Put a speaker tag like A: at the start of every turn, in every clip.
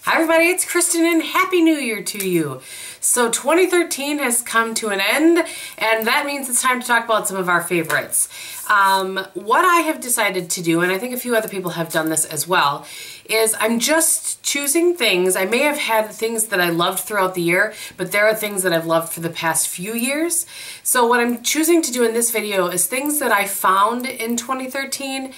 A: Hi everybody, it's Kristin and Happy New Year to you. So 2013 has come to an end and that means it's time to talk about some of our favorites. What I have decided to do, and I think a few other people have done this as well, is I'm just choosing things. I may have had things that I loved throughout the year, but there are things that I've loved for the past few years. So what I'm choosing to do in this video is things that I found in 2013,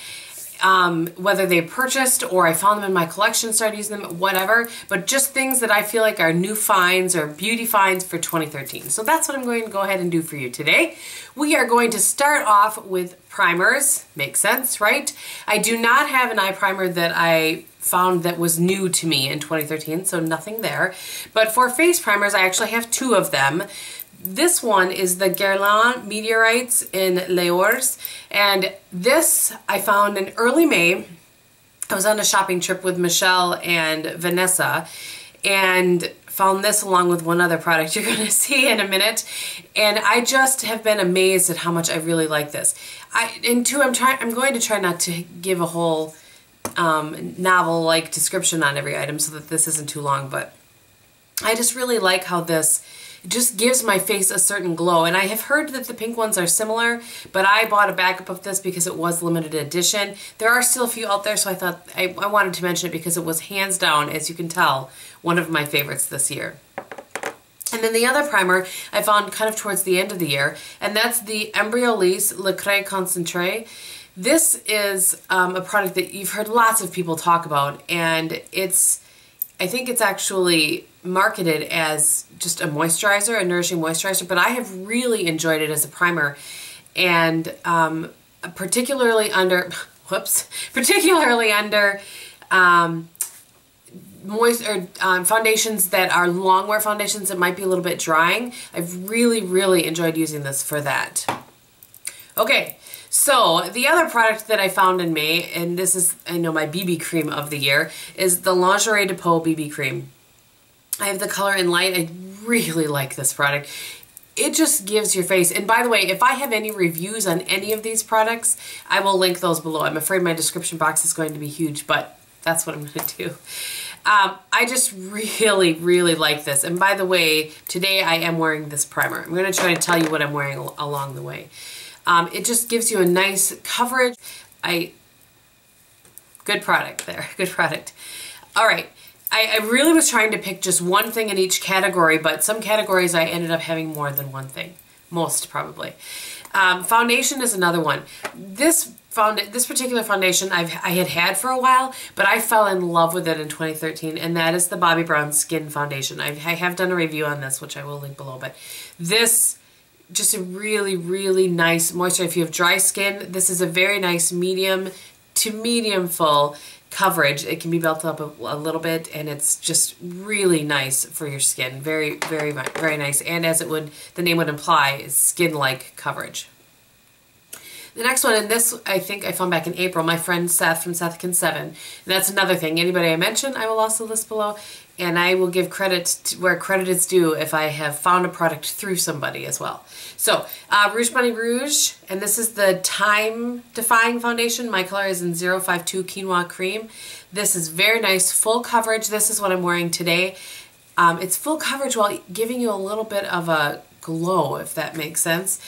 A: whether they purchased or I found them in my collection, started using them, whatever, but just things that I feel like are new finds or beauty finds for 2013. So that's what I'm going to go ahead and do for you today. We are going to start off with primers. Makes sense, right? I do not have an eye primer that I found that was new to me in 2013, so nothing there. But for face primers, I actually have two of them. This one is the Guerlain Météorites in Lait, and this I found in early May. I was on a shopping trip with Michelle and Vanessa and found this along with one other product you're going to see in a minute, and I just have been amazed at how much I really like this. I'm going to try not to give a whole novel-like description on every item so that this isn't too long, but I just really like how this just gives my face a certain glow. And I have heard that the pink ones are similar, but I bought a backup of this because it was limited edition. There are still a few out there, so I thought I wanted to mention it because it was hands down, as you can tell, one of my favorites this year. And then the other primer I found kind of towards the end of the year, and that's the Embryolisse Lait Concentre. This is a product that you've heard lots of people talk about, and I think it's actually marketed as just a moisturizer, a nourishing moisturizer, but I have really enjoyed it as a primer, and particularly under foundations that are long-wear foundations that might be a little bit drying. I've really enjoyed using this for that. Okay. So the other product that I found in May, and this is, I know, my BB cream of the year, is the Lingerie de Peau BB cream. I have the color in Light. I really like this product. It just gives your face, and by the way, if I have any reviews on any of these products, I will link those below. I'm afraid my description box is going to be huge, but that's what I'm going to do. I just really like this. And by the way, today I am wearing this primer. I'm going to try to tell you what I'm wearing along the way. It just gives you a nice coverage. Good product there, good product. All right, I really was trying to pick just one thing in each category, but some categories I ended up having more than one thing. Most probably. Foundation is another one. This particular foundation I had for a while, but I fell in love with it in 2013, and that is the Bobbi Brown Skin Foundation. I have done a review on this, which I will link below, but this, just a really nice moisturizer. If you have dry skin, this is a very nice medium to medium full coverage. It can be built up a little bit, and it's just really nice for your skin. Very nice, and as the name would imply, is skin-like coverage. The next one, and this I think I found back in April, my friend Seth from Sethkin7. And that's another thing. Anybody I mention, I will also list below. And I will give credit where credit is due if I have found a product through somebody as well. So, Rouge Bunny Rouge, and this is the Time Defying Foundation. My color is in 052 Quinoa Cream. This is very nice, full coverage. This is what I'm wearing today. It's full coverage while giving you a little bit of a glow, if that makes sense.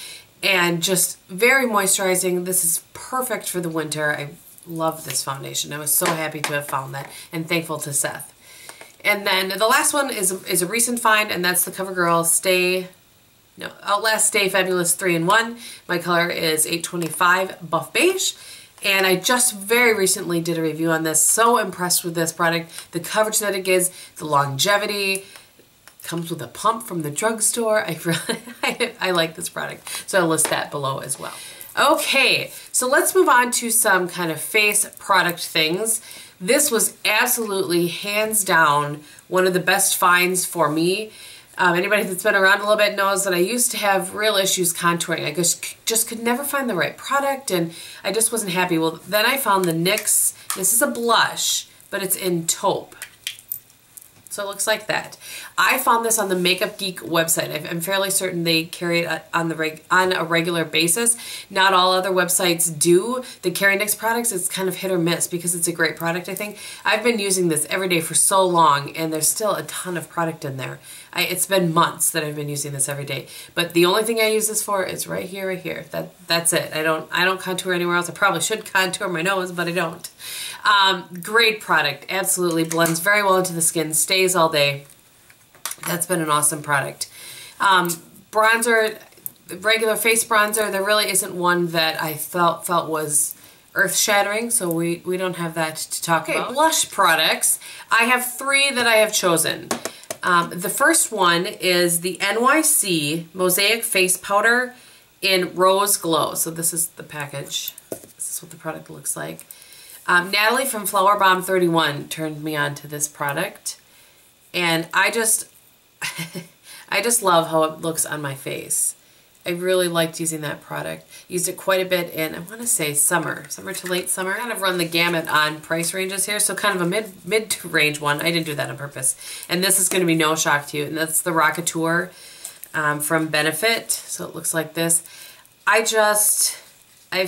A: And just very moisturizing. This is perfect for the winter. I love this foundation. I was so happy to have found that, and thankful to Seth. And then the last one is a recent find, and that's the Covergirl Outlast Stay Fabulous 3-in-1. My color is 825 Buff Beige, and I just very recently did a review on this. So impressed with this product. The coverage that it gives, the longevity, comes with a pump from the drugstore. I like this product, so I'll list that below as well. Okay, so let's move on to some kind of face product things. This was absolutely, hands down, one of the best finds for me. Anybody that's been around a little bit knows that I used to have real issues contouring. I just could never find the right product, and I just wasn't happy. Well, then I found the NYX, this is a blush, but it's in taupe. So it looks like that. I found this on the Makeup Geek website. I'm fairly certain they carry it on a regular basis. Not all other websites do. The carry NYX products, it's kind of hit or miss because it's a great product, I think. I've been using this every day for so long and there's still a ton of product in there. It's been months that I've been using this every day. But the only thing I use this for is right here, right here. That's it. I don't contour anywhere else. I probably should contour my nose, but I don't. Great product. Absolutely blends very well into the skin. Stays all day. That's been an awesome product. Bronzer, regular face bronzer, there really isn't one that I felt was earth-shattering, so we don't have that to talk about. Blush products. I have 3 that I have chosen. The first one is the NYX Mosaic Face Powder in Rose Glow. So this is the package. This is what the product looks like. Natalie from Flower Bomb 31 turned me on to this product. And I just love how it looks on my face. I really liked using that product. Used it quite a bit in, I want to say summer to late summer. Kind of run the gamut on price ranges here, so kind of a mid-range one. I didn't do that on purpose. And this is going to be no shock to you, and that's the Rockateur from Benefit. So it looks like this. I've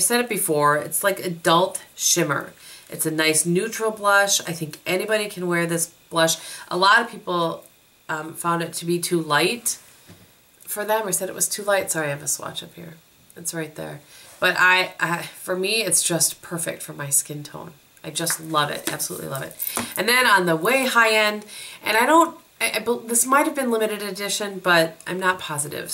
A: said it before, it's like adult shimmer. It's a nice neutral blush. I think anybody can wear this blush. A lot of people found it to be too light for them, or said it was too light. Sorry, I have a swatch up here. It's right there. But for me, it's just perfect for my skin tone. I just love it. Absolutely love it. And then on the way high end, and this might have been limited edition, but I'm not positive.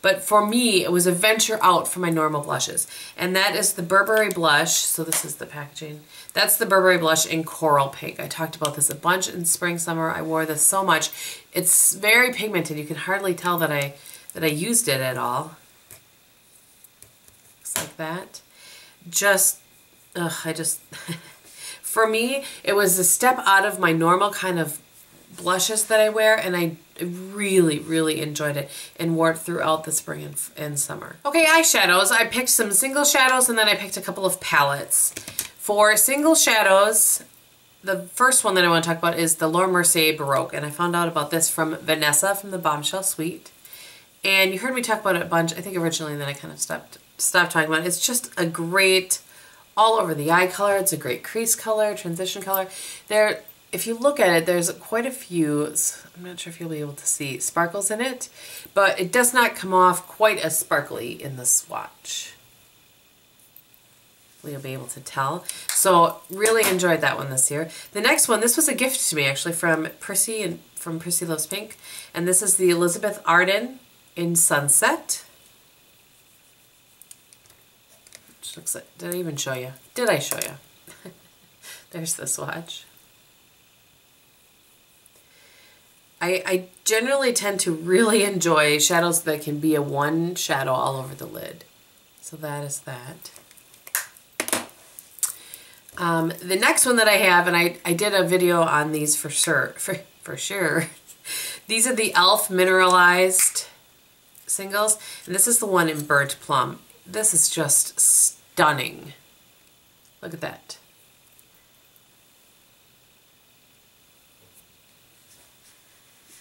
A: But for me, it was a venture out from my normal blushes. And that is the Burberry blush. So this is the packaging. That's the Burberry blush in Coral Pink. I talked about this a bunch in spring, summer. I wore this so much. It's very pigmented. You can hardly tell that I used it at all. Looks like that. For me, it was a step out of my normal kind of blushes that I wear, and I really, really enjoyed it and wore it throughout the spring and summer. Okay, eyeshadows. I picked some single shadows and then I picked a couple of palettes. For single shadows, the first one that I want to talk about is the Laura Mercier Baroque, and I found out about this from Vanessa from the Bombshell Suite. And you heard me talk about it a bunch, I think originally, and then I kind of stopped talking about it. It's just a great all over the eye color. It's a great crease color, transition color. If you look at it, there's quite a few, I'm not sure if you'll be able to see, sparkles in it, but it does not come off quite as sparkly in the swatch. You'll be able to tell. So really enjoyed that one this year. The next one, this was a gift to me actually from Prissy and from Prissy Loves Pink, and this is the Elizabeth Arden in Sunset. Which looks like, did I even show you? Did I show you? There's the swatch. I generally tend to really enjoy shadows that can be a one shadow all over the lid. So that is that. The next one that I have, and I did a video on these for sure. These are the e.l.f. Mineralized singles, and this is the one in Burnt Plum. This is just stunning. Look at that.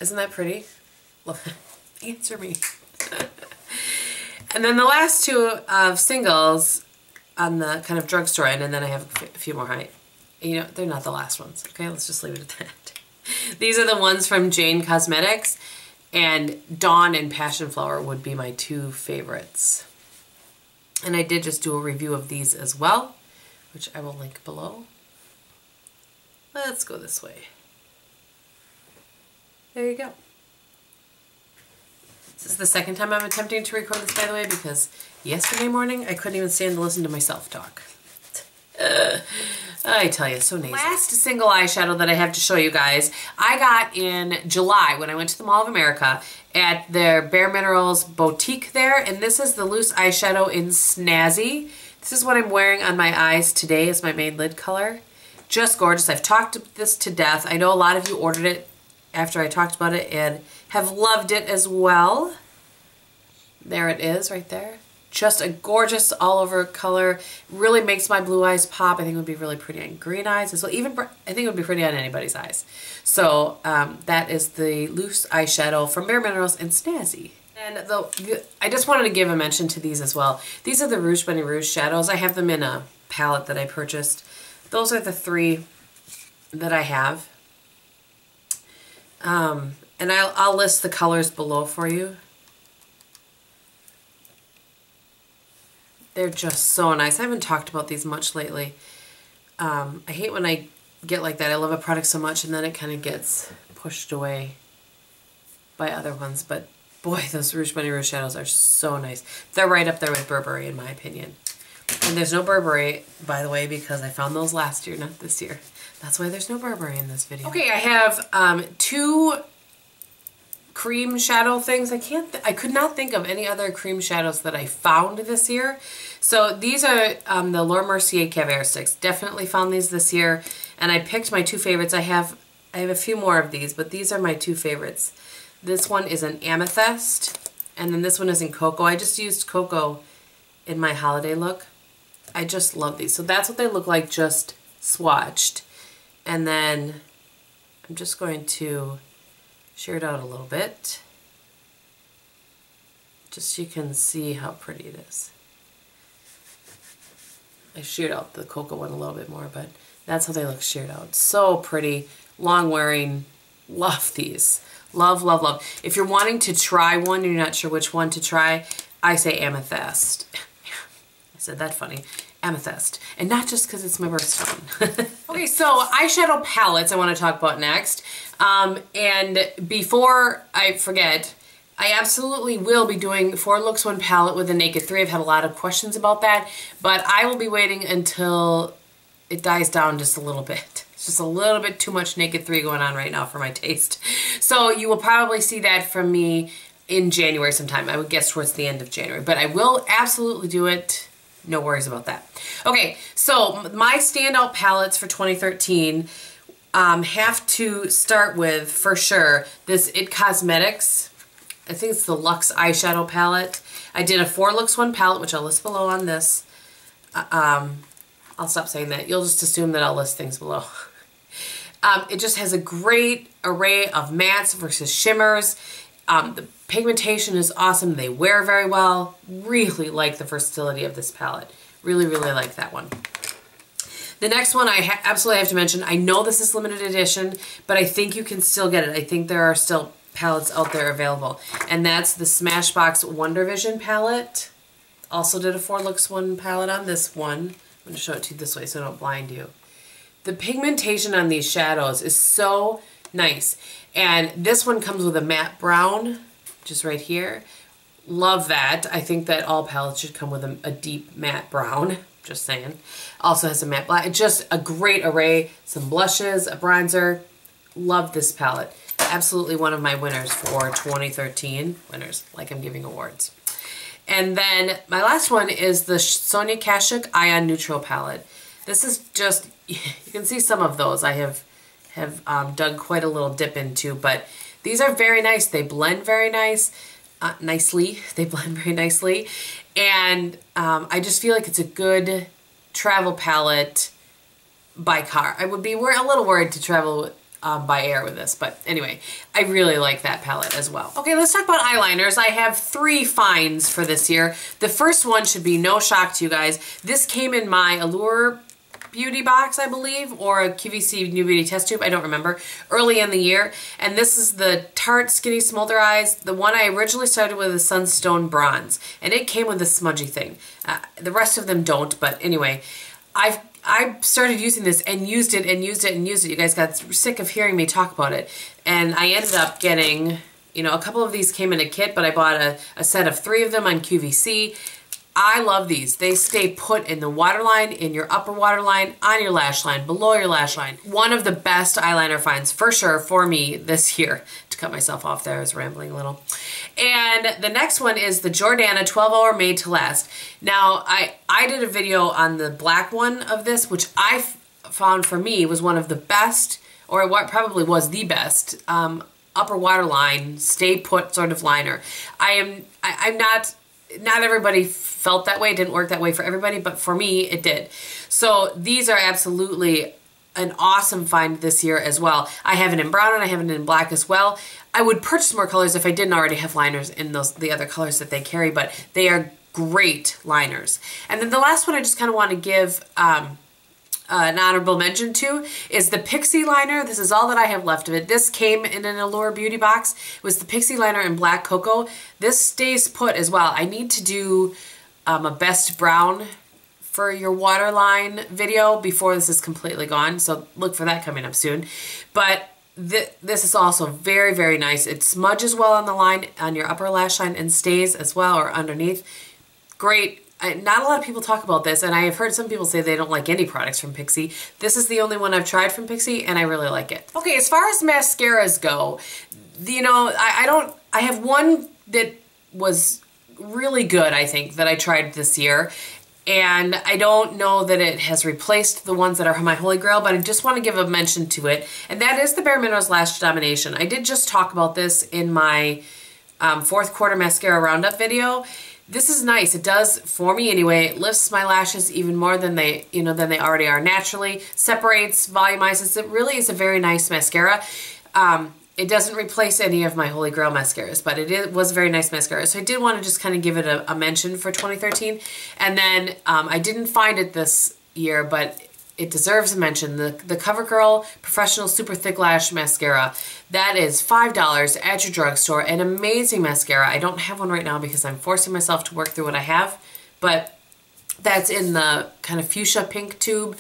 A: Isn't that pretty? Answer me. And then the last two of singles on the kind of drugstore end, and then I have a few more high. You know, they're not the last ones. Okay, let's just leave it at that. These are the ones from Jane Cosmetics, and Dawn and Passion Flower would be my 2 favorites. And I did just do a review of these as well, which I will link below. Let's go this way. There you go. This is the second time I'm attempting to record this, by the way, because yesterday morning I couldn't even stand to listen to myself talk. I tell you, so nasty. Last single eyeshadow that I have to show you guys, I got in July when I went to the Mall of America at their Bare Minerals boutique there, and this is the loose eyeshadow in Snazzy. This is what I'm wearing on my eyes today as my main lid color. Just gorgeous. I've talked this to death. I know a lot of you ordered it after I talked about it and have loved it as well. There it is right there. Just a gorgeous all over color. Really makes my blue eyes pop. I think it would be really pretty on green eyes as well. Even I think it would be pretty on anybody's eyes. So that is the loose eyeshadow from Bare Minerals and Snazzy. And I just wanted to give a mention to these as well. These are the Rouge Bunny Rouge shadows. I have them in a palette that I purchased. Those are the 3 that I have. And I'll list the colors below for you. They're just so nice. I haven't talked about these much lately. I hate when I get like that. I love a product so much and then it kind of gets pushed away by other ones. But boy, those Rouge Bunny Rouge shadows are so nice. They're right up there with Burberry in my opinion. And there's no Burberry, by the way, because I found those last year, not this year. That's why there's no Burberry in this video. Okay, I have 2 cream shadow things. I could not think of any other cream shadows that I found this year. So these are the Laura Mercier Caviar Sticks. Definitely found these this year, and I picked my 2 favorites. I have a few more of these, but these are my 2 favorites. This one is an amethyst, and then this one is in cocoa. I just used cocoa in my holiday look. I just love these. So that's what they look like just swatched. And then I'm just going to shear it out a little bit, just so you can see how pretty it is. I sheared out the cocoa one a little bit more, but that's how they look sheared out. So pretty, long wearing, love these. Love, love, love. If you're wanting to try one, you're not sure which one to try, I say amethyst. I said that funny. Amethyst. And not just because it's my birthstone. Okay, so eyeshadow palettes I want to talk about next. And before I forget, I absolutely will be doing 4 looks 1 palette with a Naked 3. I've had a lot of questions about that, but I will be waiting until it dies down just a little bit. It's just a little bit too much Naked 3 going on right now for my taste. So you will probably see that from me in January sometime. I would guess towards the end of January, but I will absolutely do it. No worries about that. Okay, so my standout palettes for 2013 have to start with, for sure, this IT Cosmetics. I think it's the Luxe eyeshadow palette. I did a 4 looks 1 palette, which I'll list below on this. I'll stop saying that. You'll just assume that I'll list things below. It just has a great array of mattes versus shimmers. The pigmentation is awesome. They wear very well. Really like the versatility of this palette. Really, really like that one. The next one I absolutely have to mention. I know this is limited edition, but I think you can still get it. I think there are still palettes out there available. And that's the Smashbox Wonder Vision palette. Also did a 4 looks 1 palette on this one. I'm going to show it to you this way so I don't blind you. The pigmentation on these shadows is so nice. And this one comes with a matte brown, just right here. Love that. I think that all palettes should come with a deep matte brown. Just saying. Also has a matte black. Just a great array. Some blushes, a bronzer. Love this palette. Absolutely one of my winners for 2013. Winners, like I'm giving awards. And then my last one is the Sonia Kashuk Ion Neutral palette. This is just, you can see some of those I have dug quite a little dip into, but these are very nice. They blend very nicely. They blend very nicely. And I just feel like it's a good travel palette by car. I would be a little worried to travel by air with this, but anyway, I really like that palette as well. Okay, let's talk about eyeliners. I have 3 finds for this year. The first one should be no shock to you guys. This came in my Allure beauty box, I believe, or a QVC New Beauty test tube, I don't remember, early in the year. And this is the Tarte Skinny Smolder Eyes. The one I originally started with is Sunstone Bronze, and it came with this smudgy thing. The rest of them don't, but anyway, I started using this and used it and used it and used it. You guys got sick of hearing me talk about it, and I ended up getting, you know, a couple of these came in a kit, but I bought a set of 3 of them on QVC. I love these. They stay put in the waterline, in your upper waterline, on your lash line, below your lash line. One of the best eyeliner finds for sure for me this year. To cut myself off there, I was rambling a little. And the next one is the Jordana 12-Hour Made to Last. Now, I did a video on the black one of this, which I found for me was one of the best, or what probably was the best, upper waterline, stay put sort of liner. I'm not not everybody felt that way. It didn't work that way for everybody, but for me, it did. So these are absolutely an awesome find this year as well. I have it in brown and I have it in black as well. I would purchase more colors if I didn't already have liners in the other colors that they carry, but they are great liners. And then the last one I just kind of want to give an honorable mention to is the Pixie liner. This is all that I have left of it. This came in an Allure beauty box. It was the Pixie liner in black cocoa. This stays put as well. I need to do a best brown for your waterline video before this is completely gone, so look for that coming up soon. But this is also very, very nice. It smudges well on the line, on your upper lash line, and stays as well, or underneath. Great. Not a lot of people talk about this, and I have heard some people say they don't like any products from Pixie. This is the only one I've tried from Pixie, and I really like it. Okay, as far as mascaras go, you know, I have one that was really good, I think, that I tried this year. And I don't know that it has replaced the ones that are my holy grail, but I just want to give a mention to it. And that is the Bare Minerals Lash Domination. I did just talk about this in my fourth quarter mascara roundup video. This is nice. It does, for me anyway, it lifts my lashes even more than they already are naturally. Separates, volumizes. It really is a very nice mascara. It doesn't replace any of my Holy Grail mascaras, but it was a very nice mascara. So I did want to just kind of give it a mention for 2013. And then I didn't find it this year, but it deserves a mention. The CoverGirl Professional Super Thick Lash Mascara. That is $5 at your drugstore. An amazing mascara. I don't have one right now because I'm forcing myself to work through what I have, but that's in the kind of fuchsia pink tube.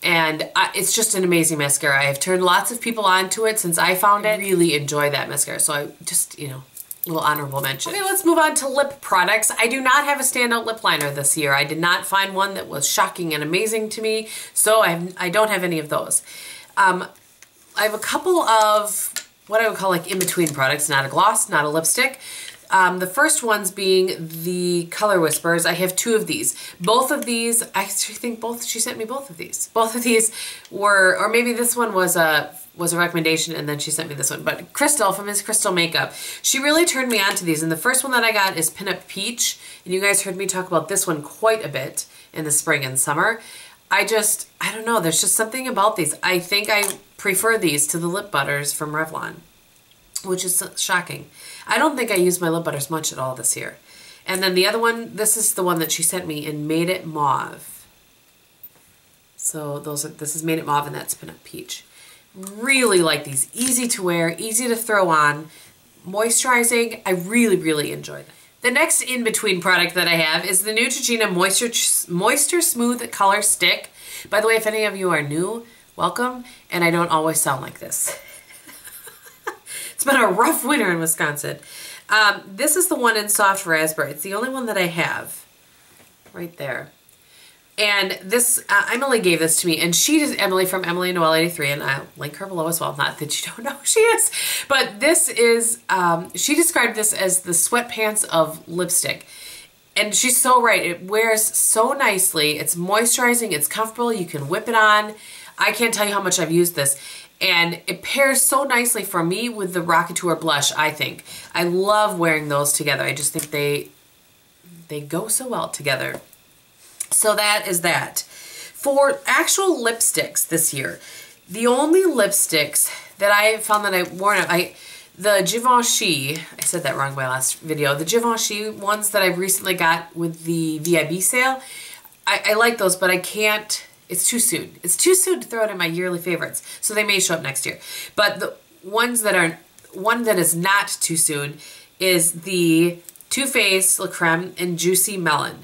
A: And it's just an amazing mascara. I have turned lots of people onto it since I found it. I really enjoy that mascara. So I just, you know, a little honorable mention. Okay, let's move on to lip products. I do not have a standout lip liner this year. I did not find one that was shocking and amazing to me. So I don't have any of those. I have a couple of what I would call like in-between products. Not a gloss, not a lipstick. The first ones being the Color Whispers. I have two of these. Both of these, I actually think she sent me both of these. Both of these were, or maybe this one was a recommendation and then she sent me this one. But Crystal from Miss Crystal Makeup, she really turned me on to these. And the first one that I got is Pinup Peach. And you guys heard me talk about this one quite a bit in the spring and summer. I don't know, there's just something about these. I think I prefer these to the lip butters from Revlon, which is shocking. I don't think I used my lip butters much at all this year. And then the other one, this is the one that she sent me in Made It Mauve. So this is Made It Mauve and that's Pinup Peach. Really like these. Easy to wear, easy to throw on, moisturizing. I really, really enjoy them. The next in-between product that I have is the Neutrogena Moisture Smooth Color Stick. By the way, if any of you are new, welcome. And I don't always sound like this. It's been a rough winter in Wisconsin. This is the one in Soft Raspberry. It's the only one that I have right there. And this, Emily gave this to me, and she is Emily from Emily Noel 83, and I'll link her below as well. Not that you don't know who she is, but this is, she described this as the sweatpants of lipstick. And she's so right. It wears so nicely. It's moisturizing. It's comfortable. You can whip it on. I can't tell you how much I've used this. And it pairs so nicely for me with the Rockateur blush, I think. I love wearing those together. I just think they go so well together. So that is that. For actual lipsticks this year, the only lipsticks that I found that I worn out, the Givenchy, I said that wrong by last video, the Givenchy ones that I recently got with the VIB sale, I like those, but I can't. It's too soon. It's too soon to throw it in my yearly favorites. So they may show up next year. But the ones that are, one that is not too soon is the Too Faced La Creme and Juicy Melon.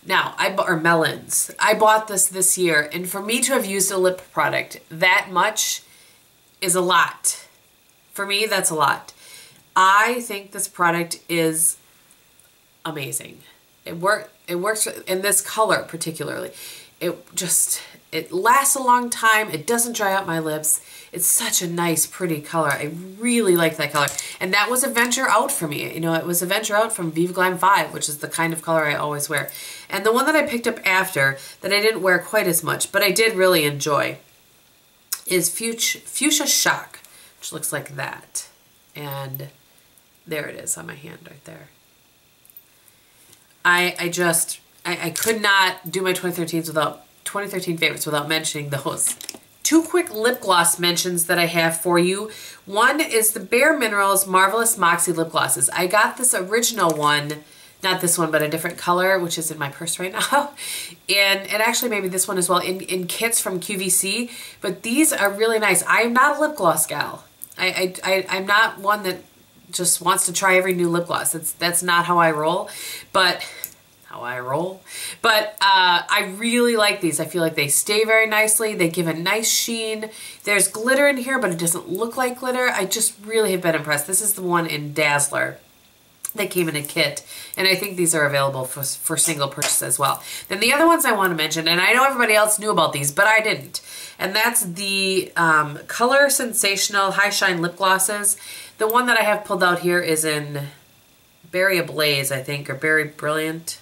A: Now, or Melons. I bought this year, and for me to have used a lip product that much is a lot. For me, that's a lot. I think this product is amazing. It works in this color particularly. It lasts a long time. It doesn't dry out my lips. It's such a nice, pretty color. I really like that color. And that was a venture out for me. You know, it was a venture out from Vive Glam 5, which is the kind of color I always wear. And the one that I picked up after, that I didn't wear quite as much, but I did really enjoy, is Fuchsia Shock, which looks like that. And there it is on my hand right there. I could not do my 2013 favorites without mentioning those. Two quick lip gloss mentions that I have for you. One is the Bare Minerals Marvelous Moxie Lip Glosses. I got this original one, not this one, but a different color, which is in my purse right now. And actually maybe this one as well in kits from QVC, but these are really nice. I am not a lip gloss gal. I'm not one that just wants to try every new lip gloss. That's not how I roll, but I really like these. I feel like they stay very nicely. They give a nice sheen. There's glitter in here, but it doesn't look like glitter. I just really have been impressed. This is the one in Dazzler. They came in a kit, and I think these are available for single purchase as well. Then the other ones I want to mention, and I know everybody else knew about these, but I didn't, and that's the Color Sensational High Shine Lip Glosses. The one that I have pulled out here is in Berry Ablaze, I think, or Berry Brilliance.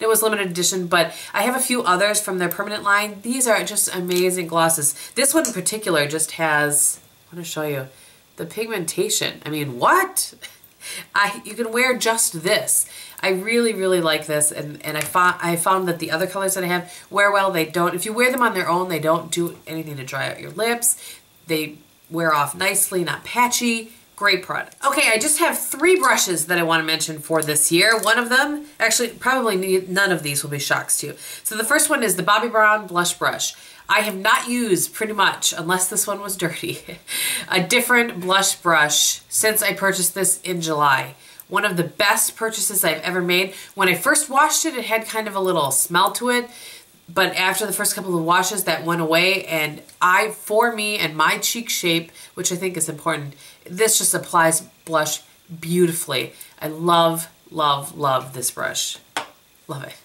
A: It was limited edition, but I have a few others from their permanent line. These are just amazing glosses. This one in particular just has, I want to show you, the pigmentation. I mean, what? You can wear just this. I really, really like this, and I found that the other colors that I have wear well. They don't, if you wear them on their own, they don't do anything to dry out your lips. They wear off nicely, not patchy. Great product. Okay, I just have 3 brushes that I want to mention for this year. One of them, actually probably none of these will be shocks to you. So the first one is the Bobbi Brown Blush Brush. I have not used pretty much, unless this one was dirty, a different blush brush since I purchased this in July. One of the best purchases I've ever made. When I first washed it, it had kind of a little smell to it. But after the first couple of washes, that went away, and for me and my cheek shape, which I think is important, this just applies blush beautifully. I love, love, love this brush. Love it.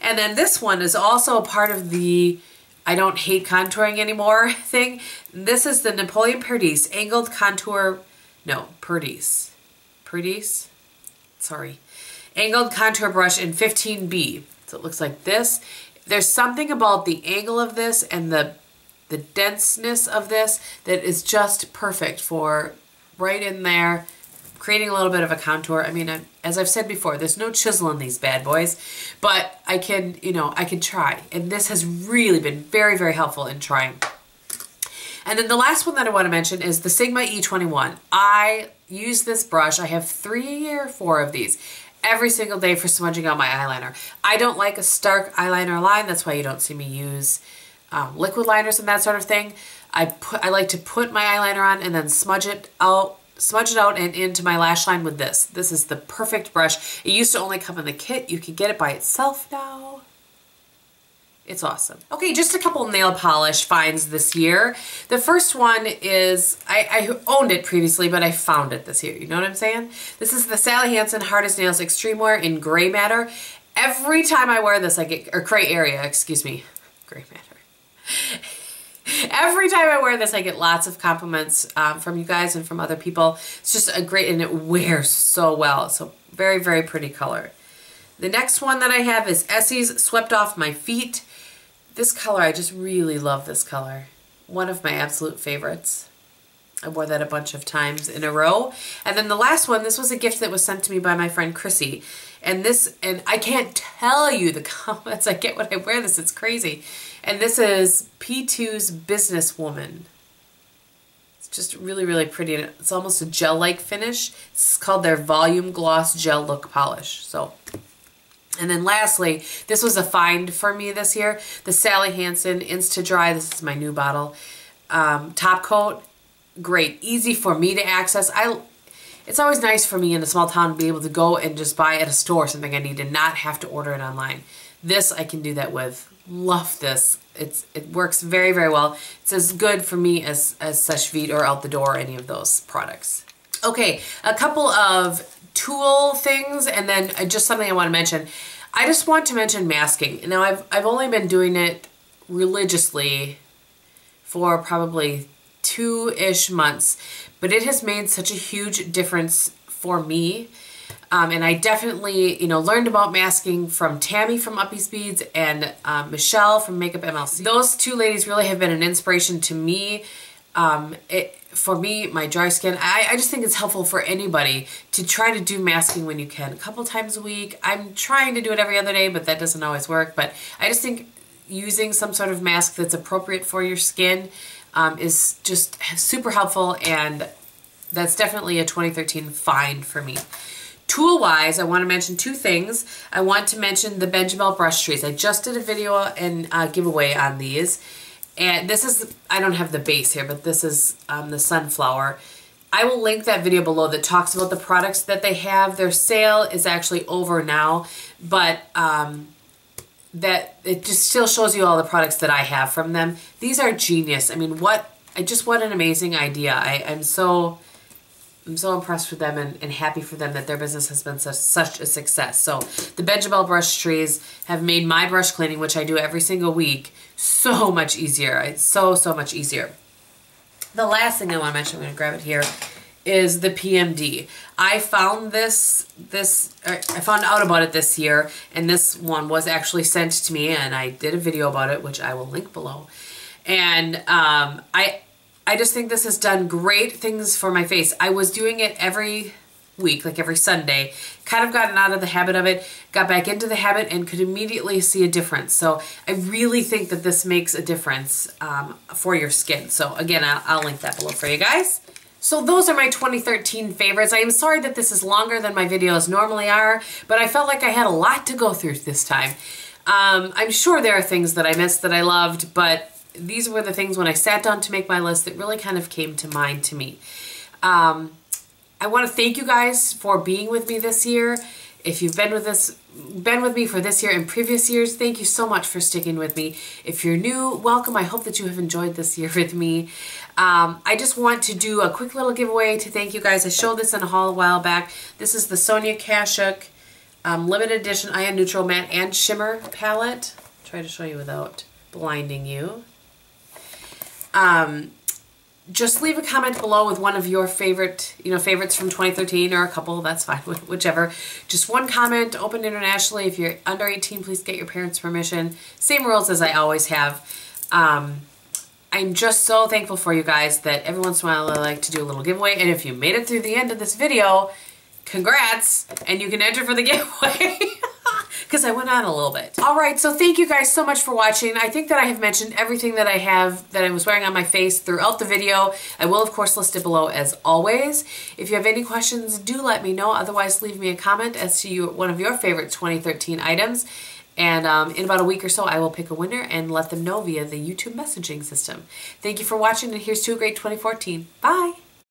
A: And then this one is also a part of the I don't hate contouring anymore thing. This is the Napoleon Perdis Angled Contour, no, Perdis. Sorry. Angled Contour Brush in 15B. So it looks like this. There's something about the angle of this and the denseness of this that is just perfect for right in there, creating a little bit of a contour. I mean, as I've said before, there's no chisel in these bad boys, but I can try. And this has really been very, very helpful in trying. And then the last one that I want to mention is the Sigma E21. I use this brush. I have 3 or 4 of these every single day for smudging out my eyeliner. I don't like a stark eyeliner line. That's why you don't see me use liquid liners and that sort of thing. I like to put my eyeliner on and then smudge it out and into my lash line with this. This is the perfect brush. It used to only come in the kit. You can get it by itself now. It's awesome. Okay, just a couple nail polish finds this year. The first one is, I owned it previously, but I found it this year. You know what I'm saying? This is the Sally Hansen Hard as Nails Extreme Wear in Gray Matter. Every time I wear this, I get, or Gray Area, excuse me. Gray Matter. Every time I wear this, I get lots of compliments from you guys and from other people. It's just a great, and it wears so well. So very, very pretty color. The next one that I have is Essie's Swept Off My Feet. This color, I just really love this color. One of my absolute favorites. I wore that a bunch of times in a row. And then the last one, this was a gift that was sent to me by my friend Chrissy. And I can't tell you the comments I get when I wear this. It's crazy. And this is P2's Businesswoman. It's just really, really pretty. And it's almost a gel-like finish. It's called their Volume Gloss Gel Look Polish. So, and then lastly, this was a find for me this year. The Sally Hansen Insta-Dry. This is my new bottle. Top coat. Great. Easy for me to access. It's always nice for me in a small town to be able to go and just buy at a store something I need and not have to order it online. This I can do that with. Love this. It works very, very well. It's as good for me as Seche Vite or Out the Door or any of those products. Okay, a couple of tool things and then just something I want to mention. I just want to mention masking. Now I've only been doing it religiously for probably 2-ish months, but it has made such a huge difference for me. And I definitely, learned about masking from Tammy from Uppy Speeds and Michelle from Makeup MLC. Those two ladies really have been an inspiration to me For me, my dry skin, I just think it's helpful for anybody to try to do masking when you can. A couple times a week. I'm trying to do it every other day, but that doesn't always work. But I just think using some sort of mask that's appropriate for your skin is just super helpful, and that's definitely a 2013 find for me. Tool-wise, I want to mention two things. I want to mention the Benjamel brush trees. I just did a video and giveaway on these. And this is, I don't have the base here, but this is the Sunflower. I will link that video below that talks about the products that they have. Their sale is actually over now, but that it just still shows you all the products that I have from them. These are genius. I mean, what an amazing idea. I'm so impressed with them and happy for them that their business has been such a success. So the Benjamel brush trees have made my brush cleaning, which I do every single week, so much easier. It's so much easier. The last thing I want to mention, I'm going to grab it here, is the PMD. I found I found out about it this year, and this one was actually sent to me, and I did a video about it, which I will link below. And I just think this has done great things for my face. I was doing it every week, like every Sunday, kind of gotten out of the habit of it, got back into the habit, and could immediately see a difference. So I really think that this makes a difference for your skin. So again, I'll link that below for you guys. So those are my 2013 favorites. I am sorry that this is longer than my videos normally are, but I felt like I had a lot to go through this time. I'm sure there are things that I missed that I loved, but these were the things when I sat down to make my list that really kind of came to mind to me. I want to thank you guys for being with me this year. If you've been with me for this year and previous years, thank you so much for sticking with me. If you're new, welcome. I hope that you have enjoyed this year with me. I just want to do a quick little giveaway to thank you guys. I showed this in a haul a while back. This is the Sonia Kashuk limited edition Ion Neutral Matte and Shimmer palette. I'll try to show you without blinding you. Just leave a comment below with one of your favorites from 2013, or a couple, that's fine, whichever. Just one comment, open internationally. If you're under 18, please get your parents' permission. Same rules as I always have. I'm just so thankful for you guys that every once in a while I like to do a little giveaway, and if you made it through the end of this video, congrats, and you can enter for the giveaway. Because I went on a little bit. Alright, so thank you guys so much for watching. I think that I have mentioned everything that I was wearing on my face throughout the video. I will, of course, list it below as always. If you have any questions, do let me know. Otherwise, leave me a comment as to one of your favorite 2013 items. And in about a week or so, I will pick a winner and let them know via the YouTube messaging system. Thank you for watching, and here's to a great 2014. Bye!